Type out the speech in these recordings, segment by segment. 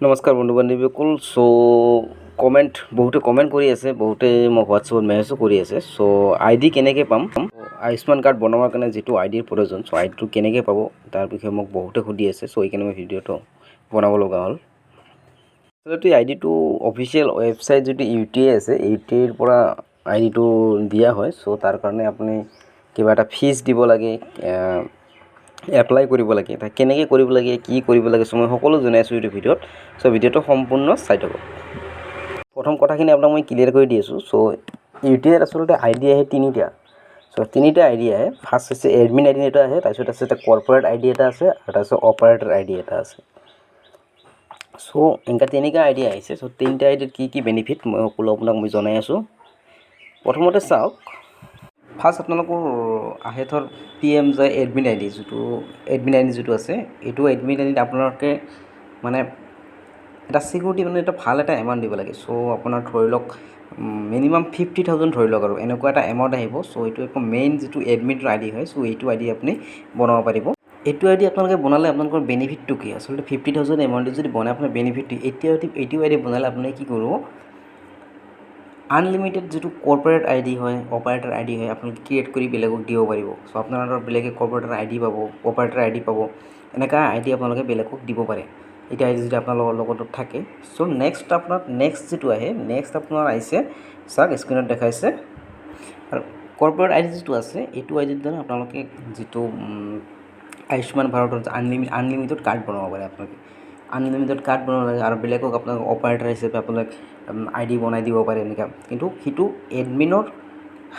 নমস্কাৰ বন্ধু বান্ধৱীসকল। কমেণ্ট বহুতে কমেণ্ট কৰি আছে, বহুতে মোক হোৱাটছএপত মেছেজো কৰি আছে। আই ডি কেনেকৈ পাম, আয়ুষ্মান কাৰ্ড বনোৱাৰ কাৰণে যিটো আই ডিৰ প্ৰয়োজন, আই ডিটো কেনেকৈ পাব তাৰ বিষয়ে মোক বহুতে সুধি আছে। সেইকাৰণে মই ভিডিঅ'টো বনাব লগা হ'ল। আচলতে আই ডিটো অফিচিয়েল ৱেবছাইট যদি UTI আছে, UTIৰ পৰা আই ডিটো দিয়া হয়। তাৰ কাৰণে আপুনি কিবা এটা ফিজ দিব লাগে, এপ্লাই কৰিব লাগে। কেনেকৈ কৰিব লাগে, কি কৰিব লাগে, মই সকলো জনাই আছোঁ এইটো ভিডিঅ'ত। ভিডিঅ'টো সম্পূৰ্ণ চাই থাকক। প্ৰথম কথাখিনি আপোনাক মই ক্লিয়াৰ কৰি দি আছোঁ। UTIত আচলতে আই ডি আহে তিনিটা। তিনিটা আই ডি আহে। ফাৰ্ষ্ট হৈছে এডমিন আই ডি এটা আহে, তাৰপিছত আছে এটা কৰ্পৰেট আই ডি এটা আছে, আৰু তাৰপিছত অপাৰেটৰ আই ডি এটা আছে। এনেকুৱা তিনিটা আই ডি আহিছে। তিনিটা আই ডিত কি বেনিফিট মই সকলো আপোনাক মই জনাই আছোঁ। প্ৰথমতে চাওক, ফাৰ্ষ্ট আপোনালোকৰ আহে ধৰ PMJ এডমিন আই ডি, যিটো আছে, এইটো এডমিন আই ডিত আপোনালোকে মানে এটা চিকিউৰিটি এটা ভাল এটা এমাউণ্ট দিব লাগে। আপোনাৰ ধৰি লওক মিনিমাম 50,000 ধৰি লওক, আৰু এনেকুৱা এটা এমাউণ্ট আহিব। এইটো একো মেইন যিটো এডমিনৰ আই ডি হয়, এইটো আই ডি আপুনি বনাব পাৰিব। এইটো আই ডি আপোনালোকে বনালে আপোনালোকৰ বেনিফিটটো কি, আচলতে 50,000 এমাউণ্টটো যদি বনাই আপোনাৰ বেনিফিটটো এইটো আই ডি বনালে আপুনি কি কৰিব, আনলিমিটেড যিটো কৰ্পৰেট আই ডি হয়, অপাৰেটৰ আই ডি হয়, আপোনালোকে ক্ৰিয়েট কৰি বেলেগক দিব পাৰিব। আপোনালোকৰ বেলেগে কৰ্পৰেটৰ আই ডি পাব, অপাৰেটৰ আই ডি পাব, এনেকুৱা আই ডি আপোনালোকে বেলেগক দিব পাৰে। এইটো আই ডি যদি আপোনালোকৰ লগত থাকে। নেক্সট যিটো আহে, আপোনাৰ আহিছে, চাওক স্ক্ৰীণত দেখাইছে। আৰু কৰ্পৰেট আই ডি যিটো আছে, এইটো আই ডিৰ দ্বাৰা আপোনালোকে যিটো আয়ুষ্মান ভাৰতৰ আনলিমিটেড কাৰ্ড বনাব পাৰে। আপোনালোকে আনলিমিটেড কাৰ্ড বনাব লাগে, আৰু বেলেগক আপোনালোকে অপাৰেটৰ হিচাপে আপোনালোকে আই ডি বনাই দিব পাৰে এনেকুৱা। কিন্তু সেইটো এডমিনৰ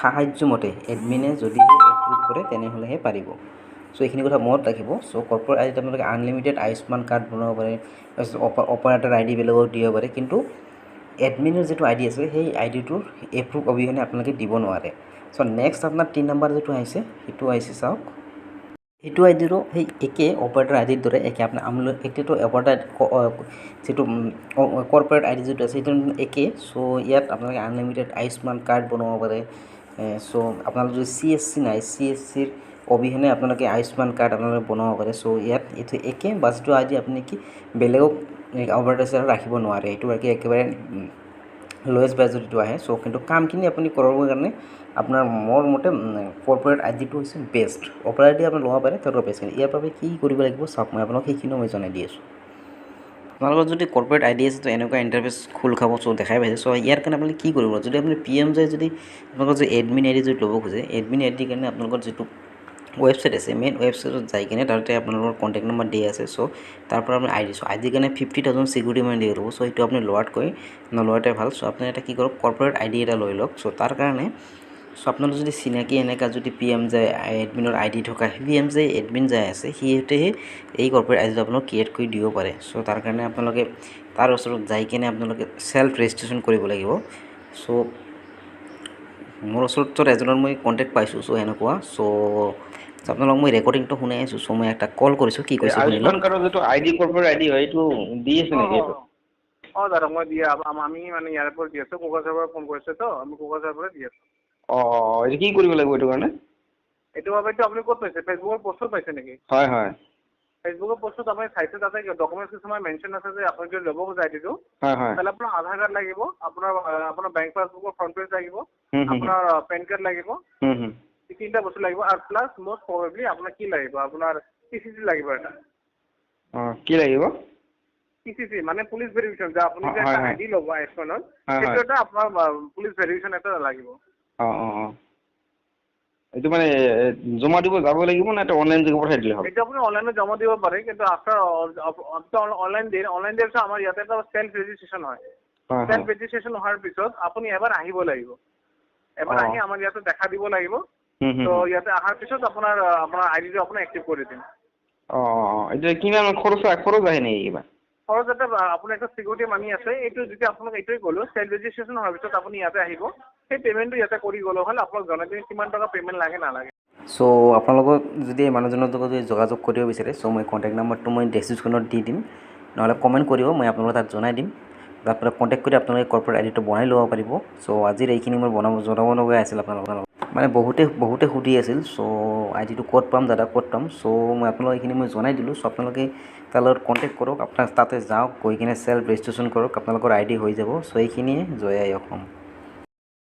সাহায্য মতে, এডমিনে যদিহে এপ্ৰুভ কৰে তেনেহ'লেহে পাৰিব। এইখিনি কথা মনত ৰাখিব। কৰ্পৰেট আই ডিত আপোনালোকে আনলিমিটেড আয়ুষ্মান কাৰ্ড বনাব পাৰে, তাৰপিছত অপাৰেটৰ আই ডি বেলেগক দিব পাৰে। কিন্তু এডমিনৰ যিটো আই ডি আছে, সেই আই ডিটোৰ এপ্ৰুভ অবিহনে আপোনালোকে দিব নোৱাৰে। নেক্সট আপোনাৰ 3 নম্বৰ যিটো আহিছে, সেইটো আহিছে চাওক। সেইটো আই ডিৰো সেই একে অপাৰেটৰ আই ডিৰ দৰে একে। এতিয়াতো অপাৰেটৰ যিটো কৰ্পৰেট আই ডি যিটো আছে, সেইটো একে। ইয়াত আপোনালোকে আনলিমিটেড আয়ুষ্মান কাৰ্ড বনাব পাৰে। আপোনালোকৰ যদি CSC নাই, CSCৰ অবিহনে আপোনালোকে আয়ুষ্মান কাৰ্ড আপোনালোকে বনাব পাৰে। ইয়াত এইটো একে, বাছটো আই ডি আপুনি কি বেলেগক অপাৰেটৰ হিচাপে ৰাখিব নোৱাৰে। এইটো একেবাৰে লৱেষ্ট বাজেট যিটো আহে। কিন্তু কামখিনি আপুনি কৰাবৰ কাৰণে আপোনাৰ মোৰ মতে কৰ্পৰেট আই ডিটো হৈছে বেষ্ট। অপাৰেটৰ আই ডি আপুনি ল'ব পাৰে, সেইটো বেষ্ট। ইয়াৰ বাবে কি কৰিব লাগিব চাওক, মই আপোনাক সেইখিনিও মই জনাই দি আছোঁ। আপোনালোকৰ যদি কৰ্পৰেট আই ডি আছে, এনেকুৱা ইণ্টাৰফেচ খোল খাব, দেখাই পাইছে। ইয়াৰ কাৰণে আপুনি কি কৰিব, যদি আপুনি PMJ যদি আপোনালোকৰ যদি এডমিন আই ডি যদি ল'ব খোজে, এডমিন আই ডিৰ কাৰণে আপোনালোকৰ যিটো ৱেবছাইট আছে, মেইন ৱেবছাইটত যাই কিনে তাতে আপোনালোকৰ কণ্টেক্ট নম্বৰ দিয়া আছে। তাৰ পৰা আপুনি আই ডিৰ কাৰণে 50,000 চিকিউৰিটি মানি দিব লাগিব। সেইটো আপুনি লোৱাতকৈ নলোৱাটোৱে ভাল। আপুনি এটা কি কৰক, কৰ্পৰেট আই ডি এটা লৈ লওক। তাৰ কাৰণে আপোনালোকৰ যদি চিনাকি এনেকুৱা যদি PMJ এডমিনৰ আই ডি থকা PMJ এডমিন যাই আছে, সিহঁতেহে এই কৰ্পৰেট আই ডিটো আপোনালোক ক্ৰিয়েট কৰি দিব পাৰে। তাৰ কাৰণে আপোনালোকে তাৰ ওচৰত যাই কিনে আপোনালোকে চেল্ফ ৰেজিষ্ট্ৰেশ্যন কৰিব লাগিব। মোৰ ওচৰত এজনৰ মই কণ্টেক্ট পাইছোঁ। এনেকুৱা আপোনালোকক মই ৰেকৰ্ডিংটো শুনাই আছোঁ। মই এটা কল কৰিছোঁ, কি কৈছে শুনি লওক। আয়ুষ্মান কাৰ্ডৰ যিটো আই ডি কৰ্পৰেট আই ডি হয়, এইটো দি আছে নেকি এইটো? দাদা মই আমি মানে ইয়াৰ পৰা দি আছোঁ, কোকৰাঝাৰৰ পৰা ফোন কৰিছে তো, আমি কোকৰাঝাৰৰ পৰা দি আছোঁ। এইটো কি কৰিব লাগিব এইটো কাৰণে? এইটো বাবেতো আপুনি ক'ত পাইছে, ফেচবুকৰ পষ্টত পাইছে নেকি? হয় হয়। ফেচবুকৰ পষ্টত আপুনি চাইছে, তাতে ডকুমেণ্টছ কিছুমান মেনশ্যন আছে যে আপুনি যদি ল'ব খোজে আই ডিটো, হয় হয়। তাহলে আপোনাৰ আধাৰ কাৰ্ড লাগিব, আপোনাৰ বেংক পাছবুকৰ ফ্ৰণ্ট পেজ লাগিব, আপোনাৰ পেন কাৰ্ড লাগিব, এই তিনিটা বস্তু লাগিব। আৰু প্লাছ মষ্ট প্ৰবেবলি আপোনাৰ কি লাগিব, আপোনাৰ PCC লাগিব এটা। কি লাগিব? PCC মানে পুলিচ ভেৰিফিকেশ্যন, যে আপুনি যে এটা আই ডি ল'ব আয়ুষ্মানৰ, সেইটো এটা আপোনাৰ পুলিচ ভেৰিফিকেশ্যন এটা লাগিব। এইটো মানে জমা দিব যাব লাগিব নে এটা অনলাইন যোগে পঠাই দিলে হ'ব? এইটো আপুনি অনলাইনত জমা দিব পাৰে, কিন্তু অনলাইন দিয়াৰ পিছত আমাৰ ইয়াতে এটা চেল্ফ ৰেজিষ্ট্ৰেশ্যন হয়। চেল্ফ ৰেজিষ্ট্ৰেশ্যন হোৱাৰ পিছত আপুনি এবাৰ আহিব লাগিব। এবাৰ আহি আমাৰ ইয়াতে দেখা দিব লাগিব। ইয়াতে অহাৰ পিছত আপোনাৰ আই ডিটো আপোনাক এক্টিভ কৰি দিম। এতিয়া কিমান খৰচ আহে নেকি কিবা? খৰচ এটা আপোনাৰ এটা চিকিউৰিটি মানি আছে। এইটো যেতিয়া আপোনাক এইটোৱে ক'লো, চেল্ফ ৰেজিষ্ট্ৰেশ্যন হোৱাৰ পিছত আপুনি ইয়াতে আহিব, সেই পে'মেণ্টটো ইয়াতে কৰি গ'লে হ'ল। আপোনাক জনাই দিম কিমান টকা পে'মেণ্ট লাগে নালাগে। আপোনালোকক যদি এই মানুহজনৰ লগত যদি যোগাযোগ কৰিব বিচাৰে, মই কণ্টেক্ট নম্বৰটো মই ডেছক্ৰিপশ্যনত দি দিম, নহ'লে কমেণ্ট কৰিব, মই আপোনালোকক তাত জনাই দিম। তাৰ পৰা কণ্টেক্ট কৰি আপোনালোকে কৰ্পৰেট আই ডিটো বনাই ল'ব পাৰিব। আজিৰ এইখিনি মই জনাব লগা আছিল আপোনালোকক। মানে বহুতে সুধি আছিল, আই ডিটো ক'ত পাম দাদা, ক'ত পাম। মই আপোনালোকক এইখিনি মই জনাই দিলোঁ। আপোনালোকে তাৰ লগত কণ্টেক্ট কৰক, আপোনাৰ তাতে যাওক, গৈ কিনে চেল্ফ ৰেজিষ্ট্ৰেশ্যন কৰক, আপোনালোকৰ ID হৈ যাব। চ' এইখিনিয়ে জয় আই অসম।